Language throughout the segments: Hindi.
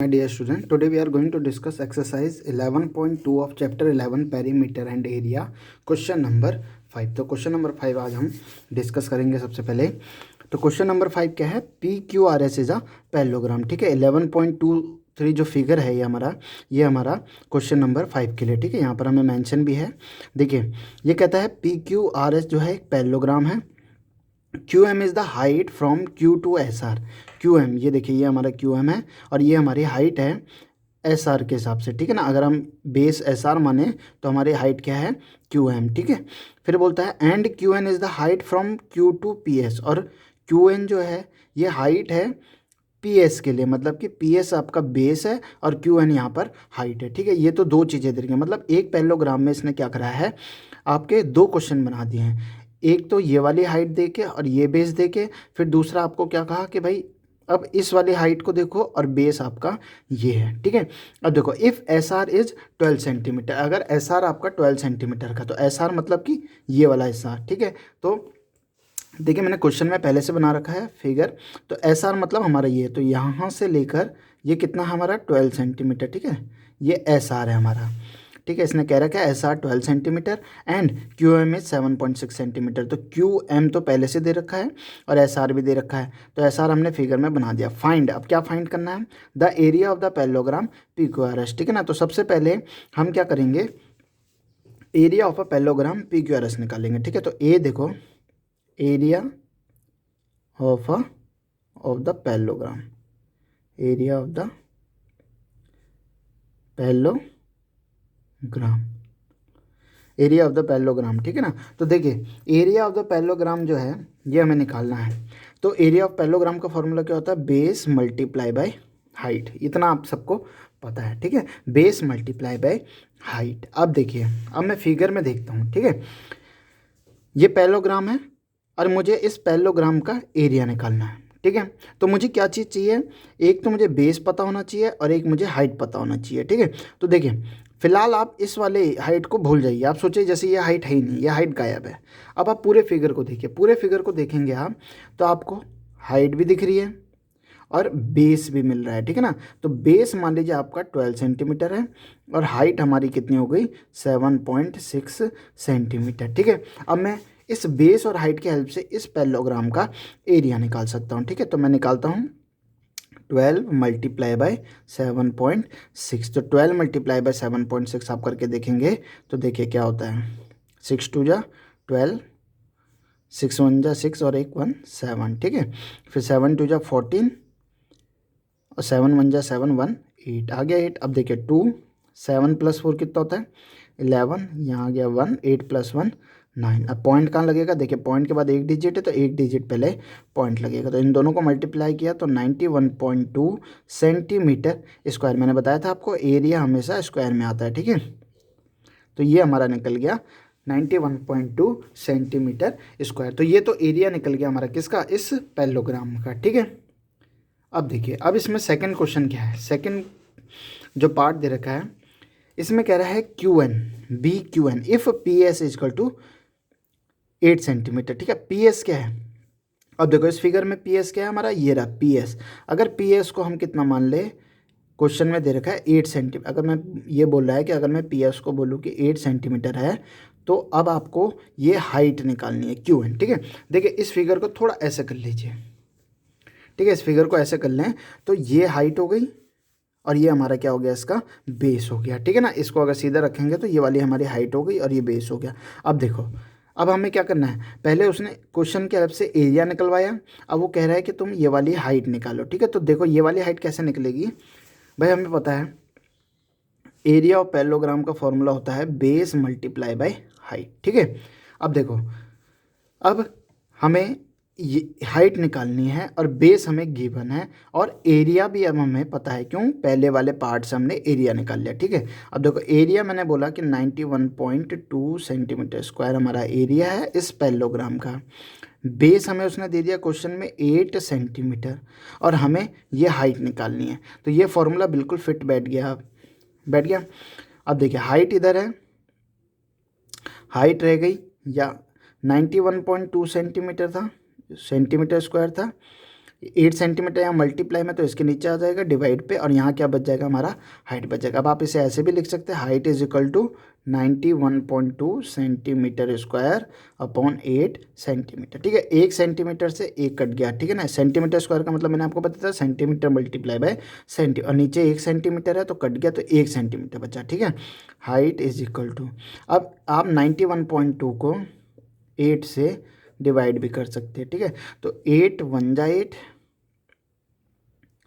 My dear student, today we are going to discuss exercise 11.2 of chapter 11 perimeter and area, question number 5। तो क्वेश्चन नंबर 5 आज हम डिस्कस करेंगे। सबसे पहले तो क्वेश्चन नंबर 5 क्या है, PQRS इज अ पैरेललोग्राम। ठीक है, 11.23 जो फिगर है ये हमारा क्वेश्चन नंबर 5 के लिए। ठीक है, यहाँ पर हमें मेंशन भी है। देखिए ये कहता है PQRS जो है एक पैरेललोग्राम है। QM is the height from Q to SR। QM ये देखिए, ये हमारा QM है और ये हमारी हाइट है SR के हिसाब से। ठीक है ना, अगर हम बेस SR माने तो हमारी हाइट क्या है, QM। ठीक है, फिर बोलता है and QN is the height from Q to PS। और QN जो है ये हाइट है PS के लिए, मतलब कि PS आपका बेस है और QN यहाँ पर हाइट है। ठीक है, ये तो दो चीज़ें दे रही हैं, मतलब एक पैरेललोग्राम में इसने क्या करा है, आपके दो क्वेश्चन बना दिए हैं। एक तो ये वाली हाइट दे के और ये बेस दे के, फिर दूसरा आपको क्या कहा कि भाई अब इस वाली हाइट को देखो और बेस आपका ये है। ठीक है, अब देखो इफ़ SR इज 12 सेंटीमीटर, अगर SR आपका 12 सेंटीमीटर का, तो SR मतलब कि ये वाला हिस्सा। ठीक है, तो देखिए मैंने क्वेश्चन में पहले से बना रखा है फिगर, तो SR मतलब हमारा ये, तो यहाँ से लेकर ये कितना हमारा 12 सेंटीमीटर। ठीक है, ये SR है हमारा। ठीक है, इसने कह रखा है SR 12 centimetre and QM is 7.6 centimetre. तो QM तो पहले से दे रखा है और SR भी दे रखा है, तो SR हमने फिगर में बना दिया। फाइंड, अब क्या फाइंड करना है, the area of the parallelogram PQRS। ठीक है ना, तो सबसे पहले हम क्या करेंगे, area of a parallelogram PQRS निकालेंगे। ठीक है, तो ए देखो, area of the parallelogram, area of the parallelogram, area of the parallelogram. ठीक है ना, तो देखिए एरिया ऑफ द पैरेललोग्राम जो है ये हमें निकालना है। तो एरिया ऑफ पैरेललोग्राम का फॉर्मूला क्या होता है, बेस मल्टीप्लाई बाय हाइट। इतना आप सबको पता है। ठीक है, बेस मल्टीप्लाई बाय हाइट। अब देखिए, अब मैं फिगर में देखता हूँ। ठीक है, ये पैरेललोग्राम है और मुझे इस पैरेललोग्राम का एरिया निकालना है। ठीक है, तो मुझे क्या चीज़ चाहिए, एक तो मुझे बेस पता होना चाहिए और एक मुझे हाइट पता होना चाहिए। ठीक है, तो देखिए फिलहाल आप इस वाले हाइट को भूल जाइए, आप सोचिए जैसे ये हाइट है ही नहीं, ये हाइट गायब है। अब आप पूरे फिगर को देखिए, पूरे फिगर को देखेंगे आप तो आपको हाइट भी दिख रही है और बेस भी मिल रहा है। ठीक है ना, तो बेस मान लीजिए आपका 12 सेंटीमीटर है और हाइट हमारी कितनी हो गई, 7.6 सेंटीमीटर। ठीक है, अब मैं इस बेस और हाइट की हेल्प से इस पैरेललोग्राम का एरिया निकाल सकता हूँ। ठीक है, तो मैं निकालता हूँ 12 मल्टीप्लाई बाय 7.6। तो 12 मल्टीप्लाई बाय 7.6 आप करके देखेंगे तो देखिए क्या होता है, 6 टू जा 12, 6 1 जा 6 और 1 1 7। ठीक है, फिर 7 टू जा 14 और 7 1 जा 7 1 8, आ गया 8। अब देखिए 2, 7 प्लस 4 कितना होता है 11, यहाँ आ गया 1, 8 प्लस 1 9। अब पॉइंट कहाँ लगेगा, देखिए पॉइंट के बाद एक डिजिट है तो एक डिजिट पहले पॉइंट लगेगा। तो इन दोनों को मल्टीप्लाई किया तो 91.2 सेंटीमीटर स्क्वायर। मैंने बताया था आपको एरिया हमेशा स्क्वायर में आता है। ठीक है, तो ये हमारा निकल गया 91.2 सेंटीमीटर स्क्वायर। तो ये तो एरिया निकल गया हमारा किसका, इस पैरेललोग्राम का। ठीक है, अब देखिए, अब इसमें सेकंड क्वेश्चन क्या है, सेकंड जो पार्ट दे रखा है इसमें कह रहा है QN, BQN if PS is equal to 8 centimetre. ठीक है, PS क्या है, अब देखो इस फिगर में PS क्या है हमारा, ये रहा PS। अगर PS को हम कितना मान ले, क्वेश्चन में दे रखा है 8 सेंटीमीटर, अगर मैं ये बोल रहा है कि अगर मैं PS को बोलूँ कि 8 सेंटीमीटर है, तो अब आपको ये हाइट निकालनी है QN। ठीक है, देखिए इस फिगर को थोड़ा ऐसे कर लीजिए। ठीक है, इस फिगर को ऐसे कर लें तो ये हाइट हो गई और ये हमारा क्या हो गया, इसका बेस हो गया। ठीक है ना, इसको अगर सीधा रखेंगे तो ये वाली हमारी हाइट हो गई और ये बेस हो गया। अब देखो, अब हमें क्या करना है, पहले उसने क्वेश्चन की हेल्प से एरिया निकलवाया, अब वो कह रहा है कि तुम ये वाली हाइट निकालो। ठीक है, तो देखो ये वाली हाइट कैसे निकलेगी भाई, हमें पता है एरिया ऑफ पैरेललोग्राम का फॉर्मूला होता है बेस मल्टीप्लाई बाय हाइट। ठीक है, अब देखो, अब हमें ये हाइट निकालनी है और बेस हमें गिवन है और एरिया भी अब हमें पता है, क्यों, पहले वाले पार्ट से हमने एरिया निकाल लिया। ठीक है, अब देखो एरिया मैंने बोला कि 91.2 सेंटीमीटर स्क्वायर हमारा एरिया है इस पैरेललोग्राम का। बेस हमें उसने दे दिया क्वेश्चन में 8 सेंटीमीटर और हमें ये हाइट निकालनी है, तो ये फॉर्मूला बिल्कुल फिट बैठ गया। अब देखिए हाइट इधर है, हाइट रह गई, या 91.2 सेंटीमीटर था, सेंटीमीटर स्क्वायर था, 8 सेंटीमीटर यहाँ मल्टीप्लाई में तो इसके नीचे आ जाएगा डिवाइड पे, और यहाँ क्या बच जाएगा हमारा हाइट बच जाएगा। अब आप इसे ऐसे भी लिख सकते हैं, height is equal to 91.2 centimetre square upon 8 centimetre. ठीक है, 1 सेंटीमीटर से 1 कट गया, ठीक है ना। सेंटीमीटर स्क्वायर का मतलब मैंने आपको बताया था सेंटीमीटर मल्टीप्लाई बाय सेंटी, और नीचे 1 सेंटीमीटर है तो कट गया तो 1 सेंटीमीटर बचा, ठीक है। हाइट इज इक्वल टू, अब आप 91.2 को 8 से डिवाइड भी कर सकते हैं, ठीक है। तो 8 1 जा 8,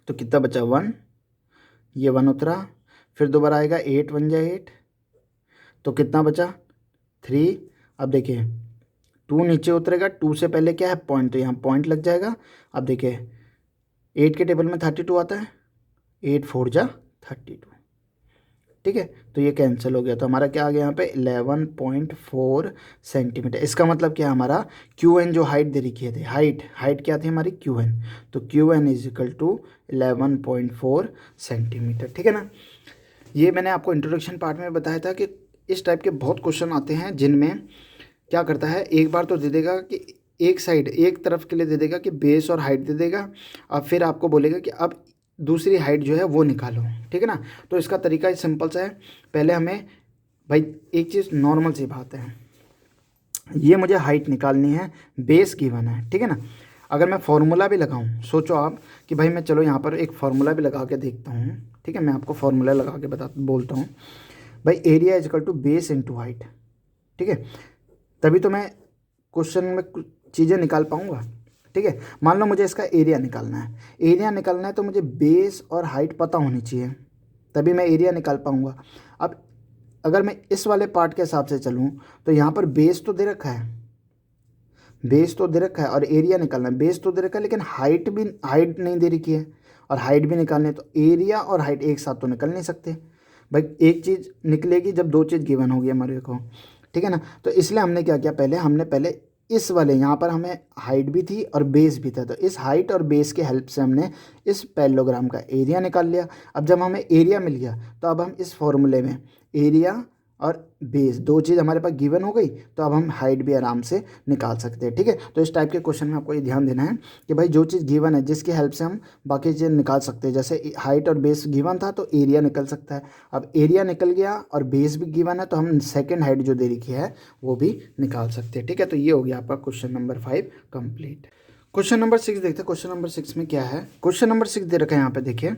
तो कितना बचा 1, ये 1 उतरा, फिर दोबारा आएगा 8 1 जा 8, तो कितना बचा 3। अब देखिए 2 नीचे उतरेगा, 2 से पहले क्या है पॉइंट, तो यहाँ पॉइंट लग जाएगा। अब देखिए 8 के टेबल में 32 आता है, 8 4 जा 32, ठीक है। तो ये कैंसिल हो गया, तो हमारा क्या आ गया यहाँ पे 11.4 सेंटीमीटर। इसका मतलब क्या है, हमारा क्यू एन जो हाइट दे रखी है, हाइट क्या थी हमारी क्यू एन, तो Q N is equal to 11.4 centimetre, ठीक है ना। ये मैंने आपको इंट्रोडक्शन पार्ट में बताया था कि इस टाइप के बहुत क्वेश्चन आते हैं जिनमें क्या करता है, एक बार तो दे देगा कि एक साइड एक तरफ के लिए दे देगा कि बेस और हाइट दे देगा, और फिर आपको बोलेगा कि अब दूसरी हाइट जो है वो निकालो, ठीक है ना। तो इसका तरीका सिंपल सा है, पहले हमें भाई एक चीज़ नॉर्मल सी बात है, ये मुझे हाइट निकालनी है, बेस गिवन है, ठीक है ना। अगर मैं फार्मूला भी लगाऊं, सोचो आप कि भाई मैं चलो यहाँ पर एक फार्मूला भी लगा के देखता हूँ, ठीक है। मैं आपको फार्मूला लगा के बोलता हूँ भाई, area is equal to base into height, ठीक है। तभी तो मैं क्वेश्चन में कुछ चीज़ें निकाल पाऊँगा, ठीक है। मान लो मुझे इसका एरिया निकालना है, तो मुझे बेस और हाइट पता होनी चाहिए, तभी मैं एरिया निकाल पाऊँगा। अब अगर मैं इस वाले पार्ट के हिसाब से चलूँ तो यहाँ पर बेस तो दे रखा है, और एरिया निकालना है, बेस तो दे रखा है लेकिन हाइट नहीं दे रखी है, और हाइट भी निकालनी है, तो एरिया और हाइट एक साथ तो निकल नहीं सकते भाई। एक चीज़ निकलेगी जब दो चीज़ गिवन होगी हमारे को, ठीक है ना। तो इसलिए हमने क्या किया, हमने पहले इस वाले यहाँ पर हमें हाइट भी थी और बेस भी था, तो इस हाइट और बेस के हेल्प से हमने इस पैरेललोग्राम का एरिया निकाल लिया। अब जब हमें एरिया मिल गया तो अब हम इस फॉर्मूले में एरिया और बेस दो चीज़ हमारे पास गिवन हो गई, तो अब हम हाइट भी आराम से निकाल सकते हैं, ठीक है। तो इस टाइप के क्वेश्चन में आपको ये ध्यान देना है कि भाई जो चीज़ गिवन है जिसकी हेल्प से हम बाकी चीज़ निकाल सकते हैं, जैसे हाइट और बेस गिवन था तो एरिया निकल सकता है। अब एरिया निकल गया और बेस भी गिवन है तो हम सेकेंड हाइट जो दे रखी है वो भी निकाल सकते हैं, ठीक है। तो ये हो गया आपका question number 5 complete. Question number 6 देखते हैं। क्वेश्चन नंबर 6 में क्या है, क्वेश्चन नंबर 6 दे रखा है यहाँ पे, देखिए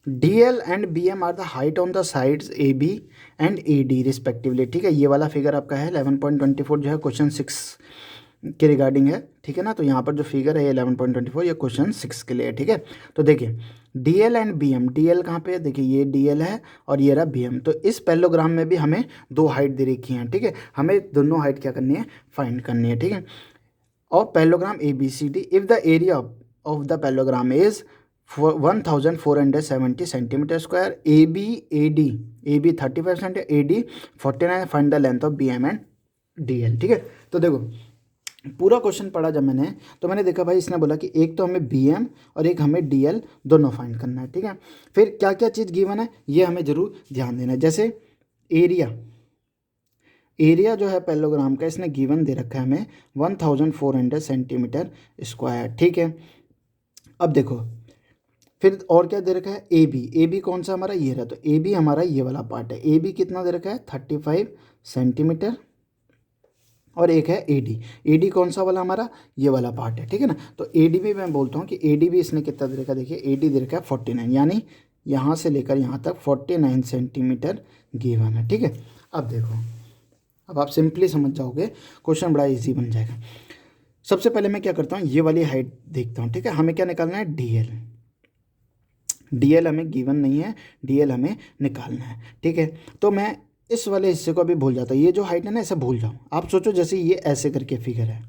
DL and BM are the height on the sides AB and AD respectively, ठीक है। ये वाला फिगर आपका है 11.24 जो है क्वेश्चन 6 के रिगार्डिंग है, ठीक है ना। तो यहाँ पर जो फिगर है 11.24 ये क्वेश्चन 6 के लिए है, ठीक है। तो देखिए DL एंड BM, DL कहाँ पे है, देखिए ये DL है और ये रहा BM। तो इस पैरेललोग्राम में भी हमें दो हाइट दे रखी हैं, ठीक है। हमें दोनों हाइट क्या करनी है, फाइंड करनी है, ठीक है। और parallelogram ABCD, if the area of the parallelogram is 1470 centimetre square, AB 35 centimetre, AD 49, find the length of BM and DL, ठीक है। तो देखो पूरा क्वेश्चन पढ़ा जब मैंने, तो मैंने देखा भाई इसने बोला कि एक तो हमें BM और एक हमें DL दोनों फाइंड करना है, ठीक है। फिर क्या क्या चीज़ गिवन है ये हमें ज़रूर ध्यान देना है, जैसे एरिया जो है पैरेललोग्राम का इसने गिवन दे रखा है हमें 1400 सेंटीमीटर स्क्वायर, ठीक है। अब देखो फिर और क्या दे रखा है, AB कौन सा हमारा ये रहा, तो AB हमारा ये वाला पार्ट है, AB कितना दे रखा है 35 सेंटीमीटर, और एक है AD कौन सा वाला हमारा ये वाला पार्ट है, ठीक है ना। तो AD भी मैं बोलता हूँ कि AD भी इसने कितना दे रखा है, देखिए AD दे रखा है 49, यानी यहाँ से लेकर यहाँ तक 49 सेंटीमीटर गिवन है, ठीक है। अब देखो अब आप सिंपली समझ जाओगे, क्वेश्चन बड़ा इजी बन जाएगा। सबसे पहले मैं क्या करता हूँ, ये वाली हाइट देखता हूँ, ठीक है। हमें क्या निकालना है, DL हमें गिवन नहीं है, DL हमें निकालना है, ठीक है। तो मैं इस वाले हिस्से को अभी भूल जाता हूँ, ये जो हाइट है ना इसे भूल जाऊँ। आप सोचो जैसे ये ऐसे करके फिगर है,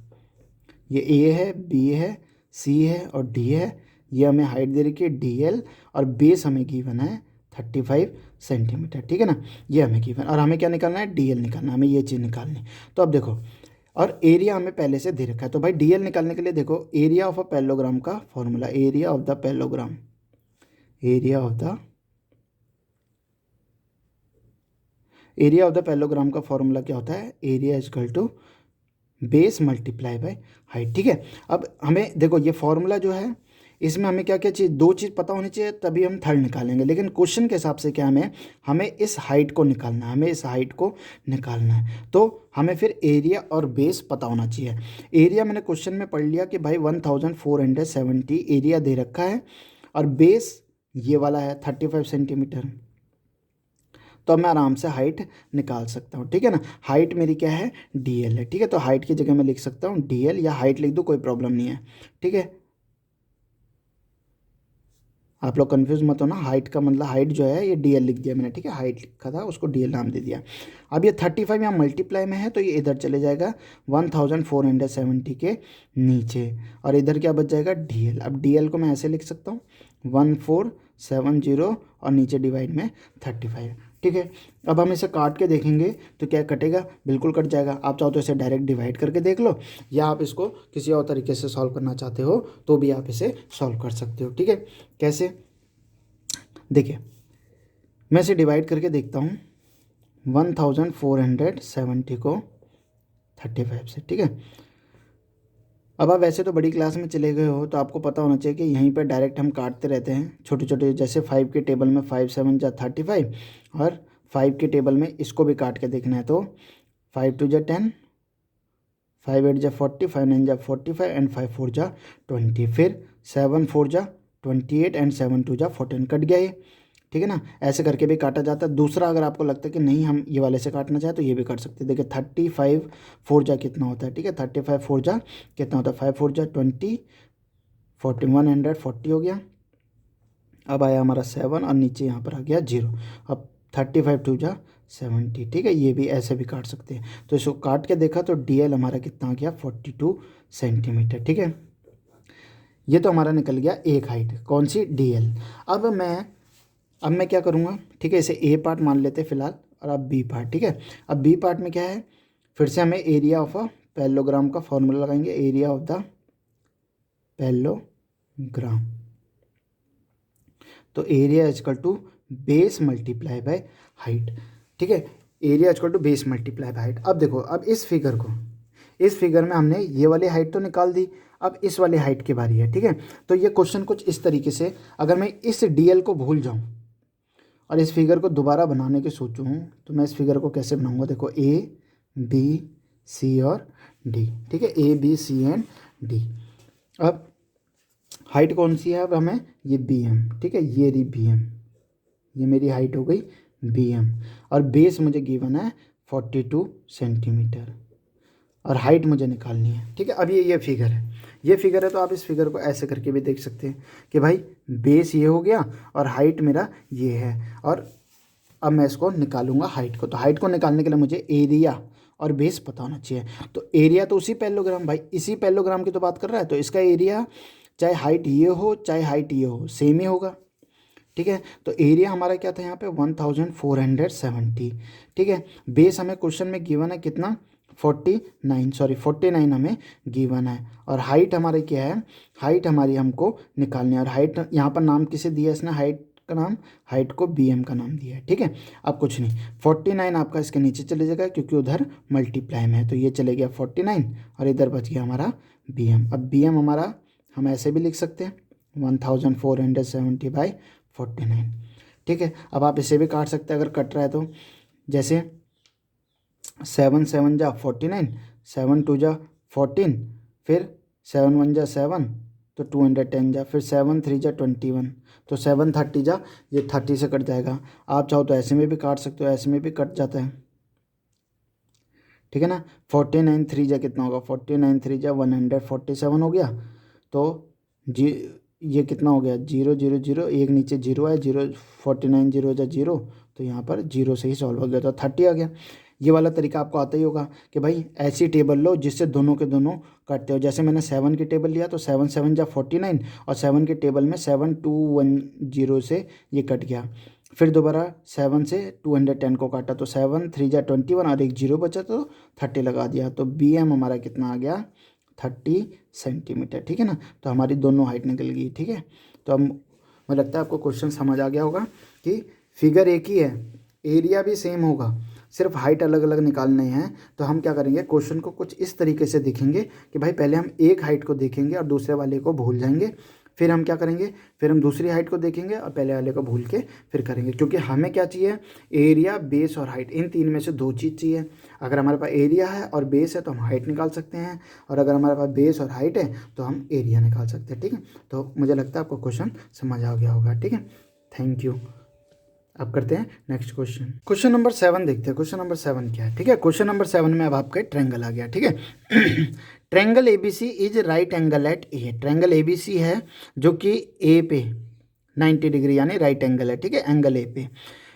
ये A है, B है, C है और D है, ये हमें हाइट दे रखी है DL, और बेस हमें गिवन है 35 सेंटीमीटर, ठीक है ना। ये हमें गिवन, और हमें क्या निकालना है, DL निकालना है, हमें ये चीज़ निकालनी। तो अब देखो, और एरिया हमें पहले से दे रखा है, तो भाई DL निकालने के लिए देखो एरिया ऑफ अ पैरेललोग्राम का formula, area of the parallelogram का फॉर्मूला क्या होता है, area is equal to base multiply by height, ठीक है। अब हमें देखो ये फॉर्मूला जो है इसमें हमें क्या क्या चीज़, दो चीज़ पता होनी चाहिए तभी हम थर्ड निकालेंगे। लेकिन क्वेश्चन के हिसाब से क्या हमें हमें इस हाइट को निकालना है, हमें इस हाइट को निकालना है। तो हमें फिर एरिया और बेस पता होना चाहिए। एरिया मैंने क्वेश्चन में पढ़ लिया कि भाई 1470 एरिया दे रखा है और बेस ये वाला है 35 सेंटीमीटर। तो अब मैं आराम से हाइट निकाल सकता हूँ, ठीक है ना। हाइट मेरी क्या है, DL है, ठीक है। तो हाइट की जगह मैं लिख सकता हूँ DL या हाइट लिख दूँ, कोई प्रॉब्लम नहीं है, ठीक है। आप लोग कंफ्यूज मत हो ना, हाइट का मतलब हाइट जो है ये DL लिख दिया मैंने, ठीक है। हाइट लिखा था उसको DL नाम दे दिया। अब ये 35 यहाँ मल्टीप्लाई में है तो ये इधर चले जाएगा 1470 के नीचे, और इधर क्या बच जाएगा DL। अब DL को मैं ऐसे लिख सकता हूँ 1470 और नीचे डिवाइड में 35, ठीक है। अब हम इसे काट के देखेंगे तो क्या कटेगा, बिल्कुल कट जाएगा। आप चाहो तो इसे डायरेक्ट डिवाइड करके देख लो, या आप इसको किसी और तरीके से सॉल्व करना चाहते हो तो भी आप इसे सॉल्व कर सकते हो, ठीक है। कैसे, देखिए मैं इसे डिवाइड करके देखता हूँ 1470 को 35 से, ठीक है। अब आप वैसे तो बड़ी क्लास में चले गए हो तो आपको पता होना चाहिए कि यहीं पर डायरेक्ट हम काटते रहते हैं छोटे छोटे, जैसे 5 के टेबल में 5 7 जा 35, और 5 के टेबल में इसको भी काट के देखना है तो 5 2 जा 10, 5 8 जा 40, 5 9 जा 45 एंड 5 4 जा 20, फिर 7 4 जा 28 एंड 7 2 जा 14, कट गया ये, ठीक है ना। ऐसे करके भी काटा जाता है। दूसरा अगर आपको लगता है कि नहीं हम ये वाले से काटना चाहें तो ये भी काट सकते हैं। देखिए 35 4 जा कितना होता है, ठीक है। 35 4 जा कितना होता है, 5 4 जा 20, 140 हो गया। अब आया हमारा 7 और नीचे यहाँ पर आ गया 0। अब 35 2 जा 70, ठीक है। ये भी ऐसे भी काट सकते हैं। तो इसको काट के देखा तो DL हमारा कितना आ गया 42 सेंटीमीटर, ठीक है। ये तो हमारा निकल गया एक हाइट, कौन सी, DL। अब मैं क्या करूँगा, ठीक है, इसे A पार्ट मान लेते हैं फिलहाल, और अब B पार्ट, ठीक है। अब B पार्ट में क्या है, फिर से हमें एरिया ऑफ अ पैरेललोग्राम का फॉर्मूला लगाएंगे, एरिया ऑफ द पैरेललोग्राम। तो area is equal to base multiply by height, ठीक है। Area is equal to base multiply by height. अब देखो, अब इस फिगर में हमने ये वाली हाइट तो निकाल दी, अब इस वाली हाइट की बारी है, ठीक है। तो ये क्वेश्चन कुछ इस तरीके से, अगर मैं इस DL को भूल जाऊँ और इस फिगर को दोबारा बनाने की सोचूँ तो मैं इस फिगर को कैसे बनाऊँगा, देखो A B C और D, ठीक है, A B C and D। अब हाइट कौन सी है, अब हमें ये BM, ठीक है, ये रही BM, ये मेरी हाइट हो गई BM, और बेस मुझे गिवन है 42 सेंटीमीटर, और हाइट मुझे निकालनी है, ठीक है। अब ये फिगर है तो आप इस फिगर को ऐसे करके भी देख सकते हैं कि भाई बेस ये हो गया और हाइट मेरा ये है, और अब मैं इसको निकालूंगा हाइट को। तो हाइट को निकालने के लिए मुझे एरिया और बेस पता होना चाहिए। तो एरिया तो उसी पैरेललोग्राम, भाई इसी पैरेललोग्राम की तो बात कर रहा है, तो इसका एरिया चाहे हाइट ये हो चाहे हाइट ये हो सेम ही होगा, ठीक है। तो एरिया हमारा क्या था यहाँ पे 1470, ठीक है। बेस हमें क्वेश्चन में गिवन है कितना, 49 हमें गिवन है, और हाइट हमारी क्या है, हाइट हमारी हमको निकालनी है, और हाइट यहाँ पर नाम किसे दिया इसने, हाइट का नाम, हाइट को BM का नाम दिया है, ठीक है। अब कुछ नहीं, 49 आपका इसके नीचे चले जाएगा क्योंकि उधर मल्टीप्लाई में है, तो ये चले गया 49 और इधर बच गया हमारा BM। अब BM हमारा हम ऐसे भी लिख सकते हैं 1470/49, ठीक है। अब आप इसे भी काट सकते हैं अगर कट रहा है तो, जैसे 7 7 जा 49, 7 2 जा 14, फिर 7 1 जा 7 तो 210 जा, फिर 7 3 जा 21, तो 7 30 जा, ये 30 से कट जाएगा। आप चाहो तो ऐसे में भी काट सकते हो, ऐसे में भी कट जाता है, ठीक है ना। 49 3 जा कितना होगा, 49 3 जा 147 हो गया। तो जी ये कितना हो गया, 0 0 0, एक नीचे 0 है, 0 49 0 जा 0, तो यहाँ पर 0 से ही सॉल्व हो गया, तो 30 आ गया। ये वाला तरीका आपको आता ही होगा कि भाई ऐसी टेबल लो जिससे दोनों के दोनों कटते हो। जैसे मैंने 7 की टेबल लिया तो 7 7 जा 49, और 7 की टेबल में 7 2 1 0 से ये कट गया। फिर दोबारा 7 से 210 को काटा तो 7 3 जा 21 और एक 0 बचा तो 30 लगा दिया, तो BM हमारा कितना आ गया 30 सेंटीमीटर, ठीक है ना। तो हमारी दोनों हाइट निकल गई, ठीक है। तो अब मुझे लगता है आपको क्वेश्चन समझ आ गया होगा कि फिगर एक ही है, एरिया भी सेम होगा, सिर्फ हाइट अलग अलग निकालने हैं। तो हम क्या करेंगे, क्वेश्चन को कुछ इस तरीके से देखेंगे कि भाई पहले हम एक हाइट को देखेंगे और दूसरे वाले को भूल जाएंगे, फिर हम क्या करेंगे, फिर हम दूसरी हाइट को देखेंगे और पहले वाले को भूल के फिर करेंगे, क्योंकि हमें क्या चाहिए, एरिया, बेस और हाइट, इन तीन में से दो चीज़ चाहिए। अगर हमारे पास एरिया है और बेस है तो हम हाइट निकाल सकते हैं, और अगर हमारे पास बेस और हाइट है तो हम एरिया निकाल सकते हैं। ठीक है, तो मुझे लगता है आपको क्वेश्चन समझ आ गया होगा। ठीक है, थैंक यू। अब करते हैं नेक्स्ट क्वेश्चन। क्वेश्चन नंबर 7 देखते हैं। क्वेश्चन नंबर 7 क्या है? ठीक है, क्वेश्चन नंबर 7 में अब आपका ट्रायंगल आ गया। ठीक है, triangle ABC is right angle at A. Triangle ABC है जो कि ए पे 90 डिग्री यानी राइट एंगल है। ठीक है, एंगल ए पे।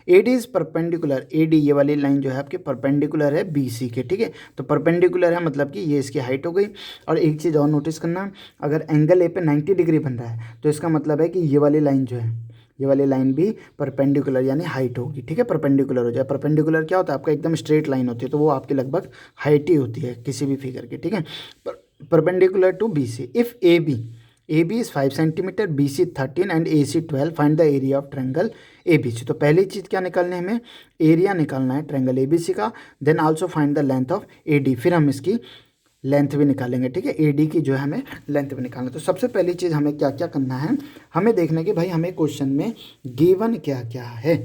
एडी इज परपेंडिकुलर, एडी ये वाली लाइन जो है आपके परपेंडिकुलर है बीसी के। ठीक है, तो परपेंडिकुलर है मतलब कि ये इसकी हाइट हो गई। और एक चीज़ और नोटिस करना, अगर एंगल ए पे 90 डिग्री बन रहा है तो इसका मतलब है कि ये वाली लाइन जो है, ये वाली लाइन भी परपेंडिकुलर यानी हाइट होगी। ठीक है, परपेंडिकुलर हो जाए। परपेंडिकुलर क्या होता है आपका, एकदम स्ट्रेट लाइन होती है, तो वो आपकी लगभग हाइट ही होती है किसी भी फिगर की। ठीक है, perpendicular to B C. If A B is 5 centimetre, B C 13 and A C 12, find the area of triangle A B C. तो पहली चीज़ क्या निकालनी है हमें, एरिया निकालना है ट्रायंगल ए बी सी का। Then also find the length of A D, फिर हम इसकी लेंथ भी निकालेंगे। ठीक है, ए डी की जो है हमें लेंथ भी निकालना है। तो सबसे पहली चीज़ हमें क्या क्या करना है, हमें देखना है कि भाई हमें क्वेश्चन में गिवन क्या क्या है।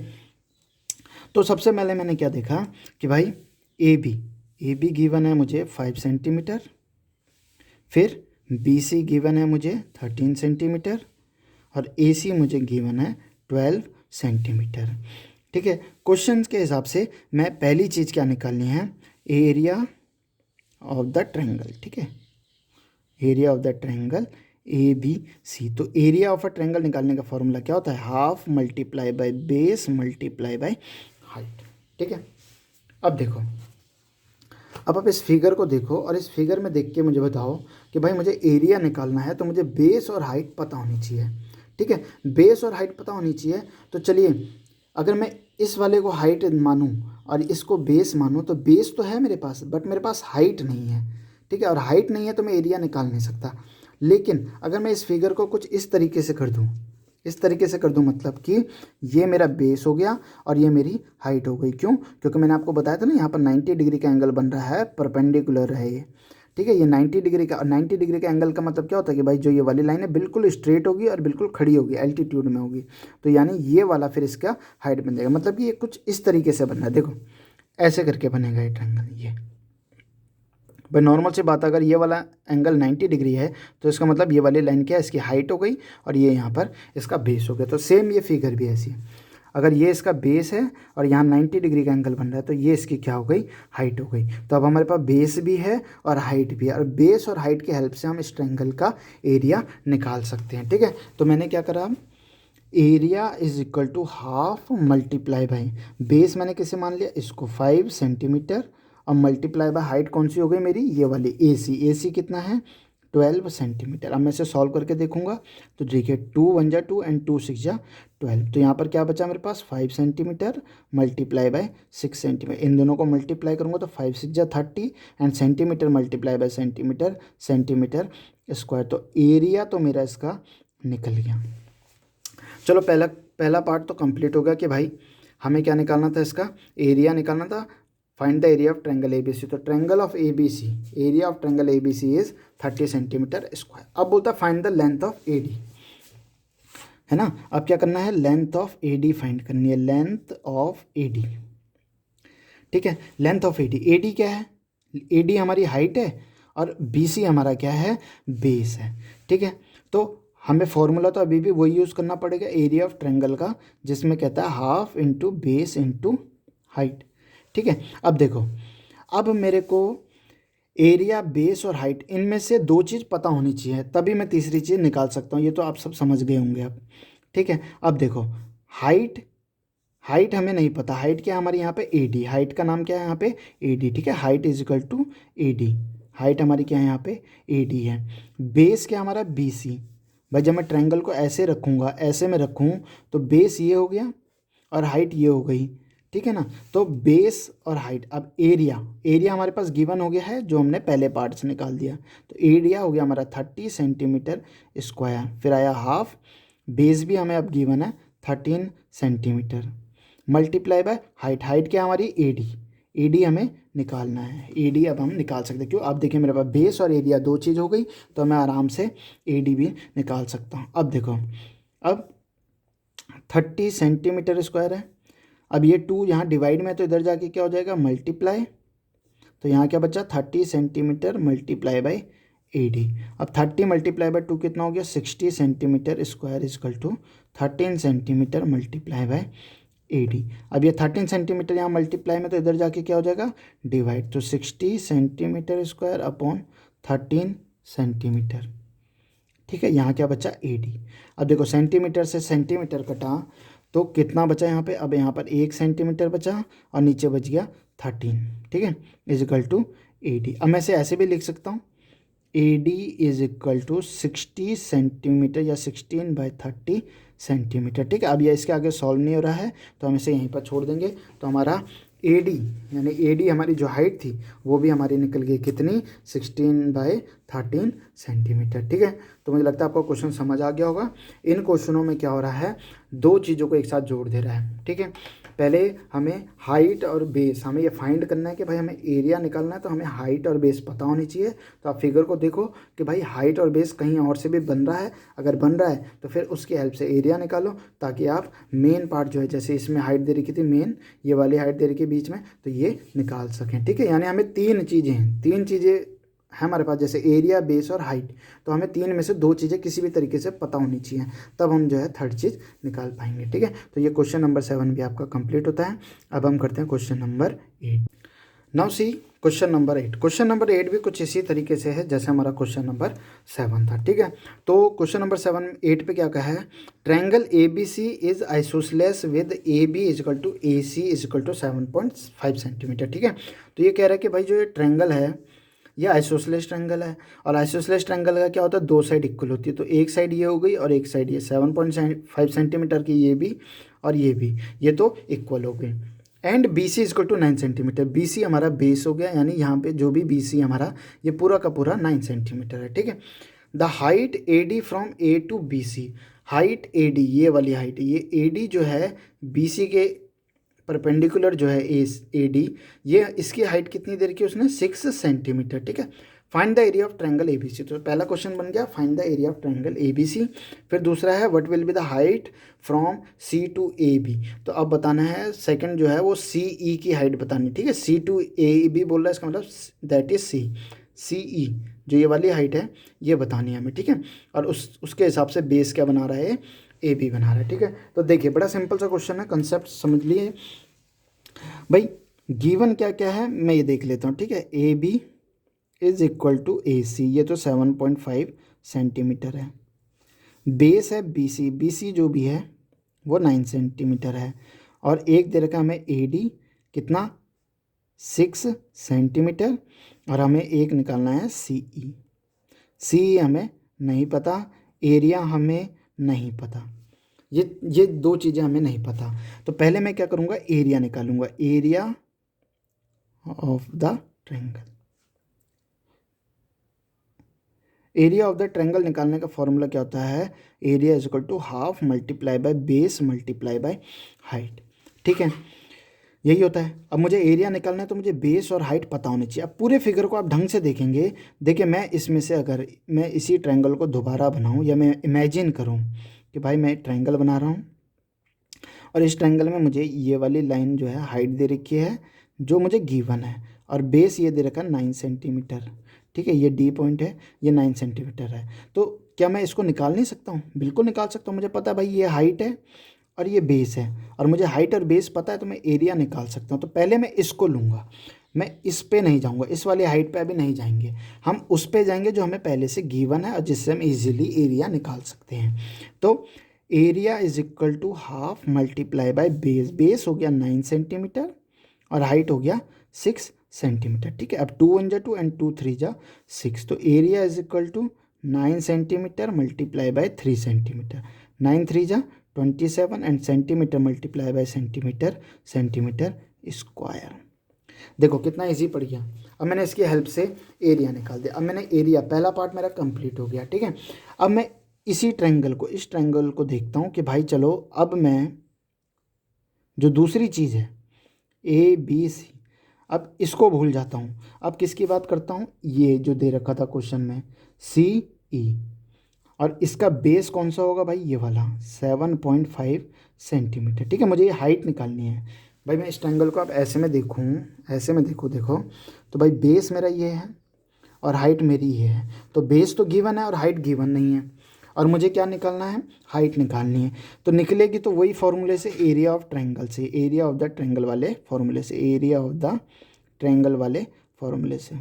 तो सबसे पहले मैंने क्या देखा कि भाई ए बी गिवन है मुझे 5 सेंटीमीटर, फिर बी सी गिवन है मुझे 13 सेंटीमीटर, और ए सी मुझे गिवन है 12 सेंटीमीटर। ठीक है, क्वेश्चन के हिसाब से मैं पहली चीज़ क्या निकालनी है, एरिया ऑफ द ट्रायंगल। ठीक है, area of the triangle A B C. तो एरिया ऑफ अ ट्रायंगल निकालने का फॉर्मूला क्या होता है, half multiply by base multiply by height. ठीक है, अब देखो, अब आप इस फिगर को देखो और इस फिगर में देख के मुझे बताओ कि भाई मुझे एरिया निकालना है तो मुझे बेस और हाइट पता होनी चाहिए। ठीक है, बेस और हाइट पता होनी चाहिए। तो चलिए, अगर मैं इस वाले को हाइट मानूं और इसको बेस मानूं, तो बेस तो है मेरे पास बट मेरे पास हाइट नहीं है। ठीक है, और हाइट नहीं है तो मैं एरिया निकाल नहीं सकता। लेकिन अगर मैं इस फिगर को कुछ इस तरीके से कर दूं, इस तरीके से कर दूं, मतलब कि ये मेरा बेस हो गया और ये मेरी हाइट हो गई। क्यों? क्योंकि मैंने आपको बताया था ना, यहाँ पर 90 डिग्री का एंगल बन रहा है, परपेंडिकुलर है ये। ठीक है, ये 90 डिग्री का, और 90 डिग्री का एंगल का मतलब क्या होता है कि भाई जो ये वाली लाइन है बिल्कुल स्ट्रेट होगी और बिल्कुल खड़ी होगी, एल्टीट्यूड में होगी। तो यानी ये वाला फिर इसका हाइट बन जाएगा, मतलब कि ये कुछ इस तरीके से बन रहा है। देखो ऐसे करके बनेगा ये ट्रायंगल। ये भाई नॉर्मल सी बात, अगर ये वाला एंगल 90 डिग्री है तो इसका मतलब ये वाली लाइन क्या है, इसकी हाइट हो गई और ये यहाँ पर इसका बेस हो गया। तो सेम ये फिगर भी ऐसी है, अगर ये इसका बेस है और यहाँ 90 डिग्री का एंगल बन रहा है तो ये इसकी क्या हो गई, हाइट हो गई। तो अब हमारे पास बेस भी है और हाइट भी है, और बेस और हाइट की हेल्प से हम इस ट्रायंगल का एरिया निकाल सकते हैं। ठीक है, तो मैंने क्या करा, area is equal to half multiply by base, मैंने किसे मान लिया, इसको 5 सेंटीमीटर, और मल्टीप्लाई बाय हाइट कौन सी हो गई मेरी, ये वाली ए सी कितना है, 12 सेंटीमीटर। अब मैं इसे सॉल्व करके देखूंगा तो देखिए 2 1 जा 2 एंड 2 6 जा 12। तो यहाँ पर क्या बचा मेरे पास, 5 सेंटीमीटर मल्टीप्लाई बाय 6 सेंटीमीटर। इन दोनों को मल्टीप्लाई करूँगा तो 5 6 जा 30 and centimetre multiply by centimetre, centimetre square. तो एरिया तो मेरा इसका निकल गया। चलो पहला पहला पार्ट तो कंप्लीट हो गया कि भाई हमें क्या निकालना था, इसका एरिया निकालना था। Find the area of triangle A B C. तो triangle of A B C, area of triangle A B C is 30 centimetre square. अब बोलता है find the length of A D, है ना। अब क्या करना है, length of A D find करनी है, लेंथ ऑफ ए डी। ठीक है, लेंथ ऑफ ए डी क्या है, ए डी हमारी हाइट है और बी सी हमारा क्या है, बेस है। ठीक है, तो हमें फॉर्मूला तो अभी भी वही यूज़ करना पड़ेगा एरिया ऑफ ट्रायंगल का, जिसमें कहता है half into base into height. ठीक है, अब देखो, अब मेरे को एरिया, बेस और हाइट, इनमें से दो चीज़ पता होनी चाहिए, तभी मैं तीसरी चीज़ निकाल सकता हूँ। ये तो आप सब समझ गए होंगे अब। ठीक है, अब देखो हाइट, हाइट हमें नहीं पता, हाइट क्या है हमारी यहाँ पे ए डी, हाइट का नाम क्या है यहाँ पे, ए डी। ठीक है, height is equal to A D, height हमारी क्या है यहाँ पे, ए डी है। बेस क्या हमारा, बी सी। भाई जब मैं ट्रायंगल को ऐसे रखूँगा, ऐसे में रखूँ तो बेस ये हो गया और हाइट ये हो गई। ठीक है ना, तो बेस और हाइट। अब एरिया, एरिया हमारे पास गिवन हो गया है जो हमने पहले पार्ट से निकाल दिया। तो एरिया हो गया हमारा 30 सेंटीमीटर स्क्वायर, फिर आया हाफ, बेस भी हमें अब गिवन है 13 centimetre, multiply by height, height क्या हमारी ए डी, AD हमें निकालना है, AD अब हम निकाल सकते हैं। क्यों? अब देखिए मेरे पास बेस और एरिया दो चीज़ हो गई, तो मैं आराम से AD भी निकाल सकता हूँ। अब देखो, अब 30 सेंटीमीटर स्क्वायर है। अब ये 2 यहाँ डिवाइड में, तो इधर जाके क्या हो जाएगा, मल्टीप्लाई। तो यहाँ क्या बचा, 30 सेंटीमीटर मल्टीप्लाई बाई AD। अब 30 मल्टीप्लाई बाई 2 कितना हो गया, 60 centimetre square is equal to 13 centimetre multiply by AD। अब ये 13 सेंटीमीटर यहाँ मल्टीप्लाई में, तो इधर जाके क्या हो जाएगा, डिवाइड। तो 60 सेंटीमीटर स्क्वायर अपॉन 13 सेंटीमीटर। ठीक है, यहाँ क्या बचा, AD। अब देखो सेंटीमीटर से सेंटीमीटर कटा तो कितना बचा यहाँ पे, अब यहाँ पर 1 सेंटीमीटर बचा और नीचे बच गया 13। ठीक है, इजिकल टू AD। अब मैं इसे ऐसे भी लिख सकता हूँ, AD is equal to 60 centimetre या 16/30 सेंटीमीटर। ठीक है, अब ये इसके आगे सॉल्व नहीं हो रहा है, तो हम इसे यहीं पर छोड़ देंगे। तो हमारा AD यानी AD हमारी जो हाइट थी वो भी हमारी निकल गई कितनी, 16/13 सेंटीमीटर। ठीक है, तो मुझे लगता है आपको क्वेश्चन समझ आ गया होगा। इन क्वेश्चनों में क्या हो रहा है, दो चीज़ों को एक साथ जोड़ दे रहा है। ठीक है, पहले हमें हाइट और बेस, हमें ये फाइंड करना है कि भाई हमें एरिया निकालना है, तो हमें हाइट और बेस पता होनी चाहिए। तो आप फिगर को देखो कि भाई हाइट और बेस कहीं और से भी बन रहा है, अगर बन रहा है तो फिर उसकी हेल्प से एरिया निकालो, ताकि आप मेन पार्ट जो है, जैसे इसमें हाइट दे रखी थी मेन, ये वाली हाइट दे रखी है बीच में, तो ये निकाल सकें। ठीक है, यानी हमें तीन चीज़ें है हमारे पास, जैसे एरिया, बेस और हाइट। तो हमें तीन में से दो चीज़ें किसी भी तरीके से पता होनी चाहिए, तब हम जो है थर्ड चीज़ निकाल पाएंगे। ठीक है, तो ये क्वेश्चन नंबर 7 भी आपका कंप्लीट होता है। अब हम करते हैं question number 8। Now see question number 8। Question number 8 भी कुछ इसी तरीके से है जैसे हमारा क्वेश्चन नंबर 7 था। ठीक है, तो क्वेश्चन नंबर 8 पे क्या कहा है, triangle ABC is isosceles with AB is equal to AC is equal to 7.5 centimetre. ठीक है, तो ये कह रहा है कि भाई जो ये ट्रायंगल है ये आइसोसेलेस ट्रायंगल है, और आइसोसेलेस ट्रायंगल का क्या होता है, दो साइड इक्वल होती है। तो एक साइड ये हो गई और एक साइड ये, 7.5 सेंटीमीटर की ये भी और ये भी, ये तो इक्वल हो गई। And BC is equal to 9 centimetre. BC हमारा बेस हो गया, यानी यहाँ पे जो भी BC हमारा, ये पूरा का पूरा 9 सेंटीमीटर है। ठीक है, the height AD from A to BC। Height AD, ये वाली हाइट, ये AD जो है BC के परपेंडिकुलर जो है AD, ये इसकी हाइट कितनी देर की उसने, 6 सेंटीमीटर। ठीक है, find the area of triangle ABC। तो पहला क्वेश्चन बन गया, find the area of triangle ABC। फिर दूसरा है, what will be the height from C to AB। तो अब बताना है सेकंड जो है वो CE की हाइट बतानी। ठीक है, C टू AB बोल रहा है, इसका मतलब दैट इज CE जो ये वाली हाइट है ये बतानी है हमें। ठीक है, और उसके हिसाब से बेस क्या बना रहा है, AB बना रहा है। ठीक है, तो देखिए बड़ा सिंपल सा क्वेश्चन है, कंसेप्ट समझ लिए भाई। गिवन क्या क्या है मैं ये देख लेता हूँ। ठीक है, AB is equal to AC, ये तो 7.5 सेंटीमीटर है। बेस है BC जो भी है वो 9 सेंटीमीटर है, और एक दे रखा हमें AD कितना, 6 सेंटीमीटर, और हमें एक निकालना है CE हमें नहीं पता, एरिया हमें नहीं पता, ये दो चीज़ें हमें नहीं पता। तो पहले मैं क्या करूँगा, एरिया निकालूंगा, area of the triangle. Area of the triangle निकालने का फॉर्मूला क्या होता है, area is equal to half multiply by base multiply by height. ठीक है, यही होता है। अब मुझे एरिया निकालना है तो मुझे बेस और हाइट पता होनी चाहिए। अब पूरे फिगर को आप ढंग से देखेंगे, देखिए मैं इसमें से अगर मैं इसी ट्रायंगल को दोबारा बनाऊं, या मैं इमेजिन करूं कि भाई मैं ट्रायंगल बना रहा हूं, और इस ट्रायंगल में मुझे ये वाली लाइन जो है हाइट दे रखी है जो मुझे गिवन है, और बेस ये दे रखा है 9 सेंटीमीटर। ठीक है, ये D पॉइंट है, ये 9 सेंटीमीटर है। तो क्या मैं इसको निकाल नहीं सकता हूँ, बिल्कुल निकाल सकता हूँ। मुझे पता है भाई ये हाइट है और ये बेस है, और मुझे हाइट और बेस पता है, तो मैं एरिया निकाल सकता हूँ। तो पहले मैं इसको लूँगा, मैं इस पे नहीं जाऊँगा, इस वाली हाइट पे अभी नहीं जाएंगे, हम उस पे जाएंगे जो हमें पहले से गिवन है और जिससे हम इजीली एरिया निकाल सकते हैं। तो area is equal to half multiply by base. Base हो गया 9 सेंटीमीटर और हाइट हो गया 6 सेंटीमीटर। ठीक है, अब 2 1 जा 2 एंड 2 3 जा 6, तो area is equal to 9 centimetre multiply by 3 centimetre. 9 3 जा 27 and centimetre multiply by centimetre square. देखो कितना इजी पड़ गया। अब मैंने इसकी हेल्प से एरिया निकाल दिया। अब मैंने एरिया, पहला पार्ट मेरा कंप्लीट हो गया। ठीक है, अब मैं इस ट्रायंगल को देखता हूँ कि भाई चलो अब मैं जो दूसरी चीज़ है ABC, अब इसको भूल जाता हूँ, अब किसकी बात करता हूँ, ये जो दे रखा था क्वेश्चन में CE, और इसका बेस कौन सा होगा भाई, ये वाला 7.5 सेंटीमीटर। ठीक है, मुझे ये हाइट निकालनी है भाई। मैं इस ट्रायंगल को अब ऐसे में देखूँ, ऐसे में देखो तो भाई बेस मेरा ये है और हाइट मेरी ये है, तो बेस तो गिवन है और हाइट गिवन नहीं है, और मुझे क्या निकालना है, हाइट निकालनी है। तो निकलेगी तो वही फॉर्मूले से, एरिया ऑफ ट्रायंगल से, एरिया ऑफ द ट्रायंगल वाले फॉर्मूले से, एरिया ऑफ द ट्रायंगल वाले फॉर्मूले से।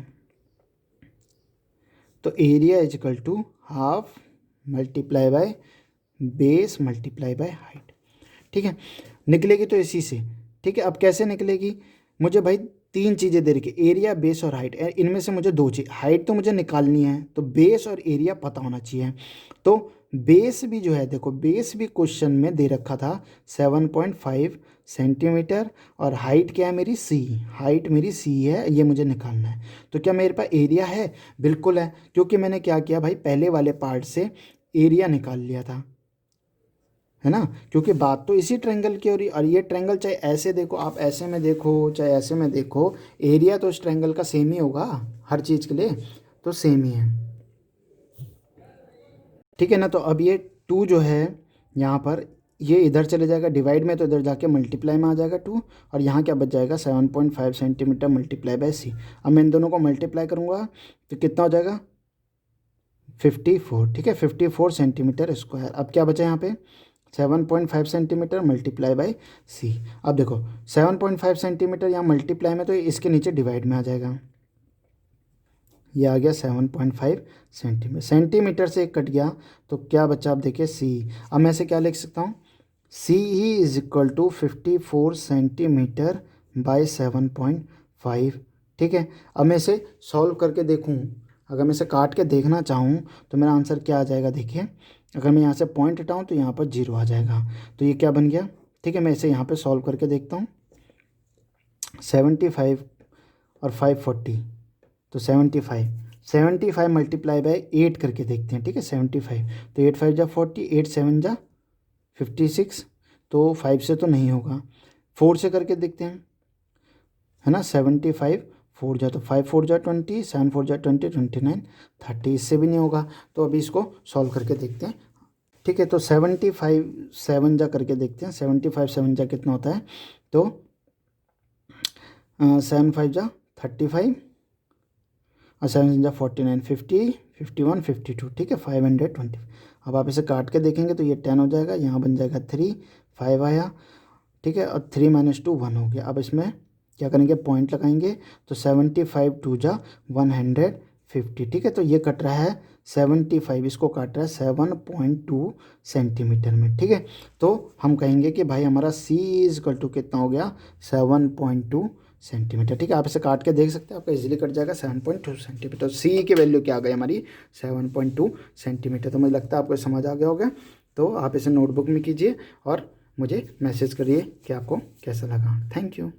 तो area is equal to half multiply by base multiply by height. ठीक है, निकलेगी तो इसी से। ठीक है, अब कैसे निकलेगी, मुझे भाई तीन चीज़ें दे रखी, एरिया बेस और हाइट, इनमें से मुझे दो चीज़, हाइट तो मुझे निकालनी है, तो बेस और एरिया पता होना चाहिए। तो बेस भी जो है देखो, बेस भी क्वेश्चन में दे रखा था 7.5 सेंटीमीटर, और हाइट क्या है मेरी, C, हाइट मेरी C है, ये मुझे निकालना है। तो क्या मेरे पास एरिया है, बिल्कुल है, क्योंकि मैंने क्या किया भाई, पहले वाले पार्ट से एरिया निकाल लिया था, है ना, क्योंकि बात तो इसी ट्रायंगल की हो रही। और ये ट्रायंगल चाहे ऐसे देखो, आप ऐसे में देखो चाहे ऐसे में देखो, एरिया तो इस ट्रायंगल का सेम ही होगा हर चीज़ के लिए, तो सेम ही है। ठीक है ना, तो अब ये 2 जो है यहाँ पर, ये इधर चले जाएगा डिवाइड में, तो इधर जाके मल्टीप्लाई में आ जाएगा 2, और यहाँ क्या बच जाएगा 7.5 सेंटीमीटर मल्टीप्लाई बाय C। अब मैं इन दोनों को मल्टीप्लाई करूँगा तो कितना हो जाएगा 54। ठीक है, 54 सेंटीमीटर स्क्वायर। अब क्या बचा यहाँ पे, 7.5 सेंटीमीटर मल्टीप्लाई बाय C। अब देखो 7.5 सेंटीमीटर यहाँ मल्टीप्लाई में, तो इसके नीचे डिवाइड में आ जाएगा, ये आ गया 7.5 सेंटीमीटर, सेंटीमीटर से एक कट गया, तो क्या बचा, अब देखिए C। अब मैं इसे क्या लिख सकता हूँ, CE is equal to 54 centimetre by 7.5। ठीक है, अब मैं इसे सॉल्व करके देखूँ, अगर मैं इसे काट के देखना चाहूँ तो मेरा आंसर क्या आ जाएगा, देखिए अगर मैं यहाँ से पॉइंट हटाऊँ तो यहाँ पर 0 आ जाएगा, तो ये क्या बन गया। ठीक है, मैं इसे यहाँ पे सॉल्व करके देखता हूँ, 75 और 540, तो 75 मल्टीप्लाई बाय 8 करके देखते हैं। ठीक है, 75, तो 8 5 जा 40, 8 7 जा 56, तो 5 से तो नहीं होगा, 4 से करके देखते हैं, है ना, 75 4 जा तो 5 4 जा 20, 7 4 जा 20, 29 30, इससे भी नहीं होगा। तो अभी इसको सॉल्व करके देखते हैं। ठीक है, तो 75 7 जा करके देखते हैं, 75 7 जा कितना होता है, तो 7 5 जा 35, और 7 जा 49, 50 51 52। ठीक है, 520। अब आप इसे काट के देखेंगे तो ये 10 हो जाएगा, यहाँ बन जाएगा 3 5 आया। ठीक है, और 3 - 2 1 हो गया। अब इसमें क्या करेंगे, पॉइंट लगाएंगे, तो 75 2 जा 150। ठीक है, तो ये कट रहा है 75, इसको काट रहा है 7.2 सेंटीमीटर में। ठीक है, तो हम कहेंगे कि भाई हमारा C इज इक्वल टू कितना हो गया, 7.2 सेंटीमीटर। ठीक है, आप इसे काट के देख सकते हैं, आपका इजीली कट जाएगा 7.2 सेंटीमीटर। C की वैल्यू क्या आ गई हमारी, 7.2 सेंटीमीटर। तो मुझे लगता है आपको समझ आ गया होगा। तो आप इसे नोटबुक में कीजिए और मुझे मैसेज करिए कि आपको कैसा लगा। Thank you.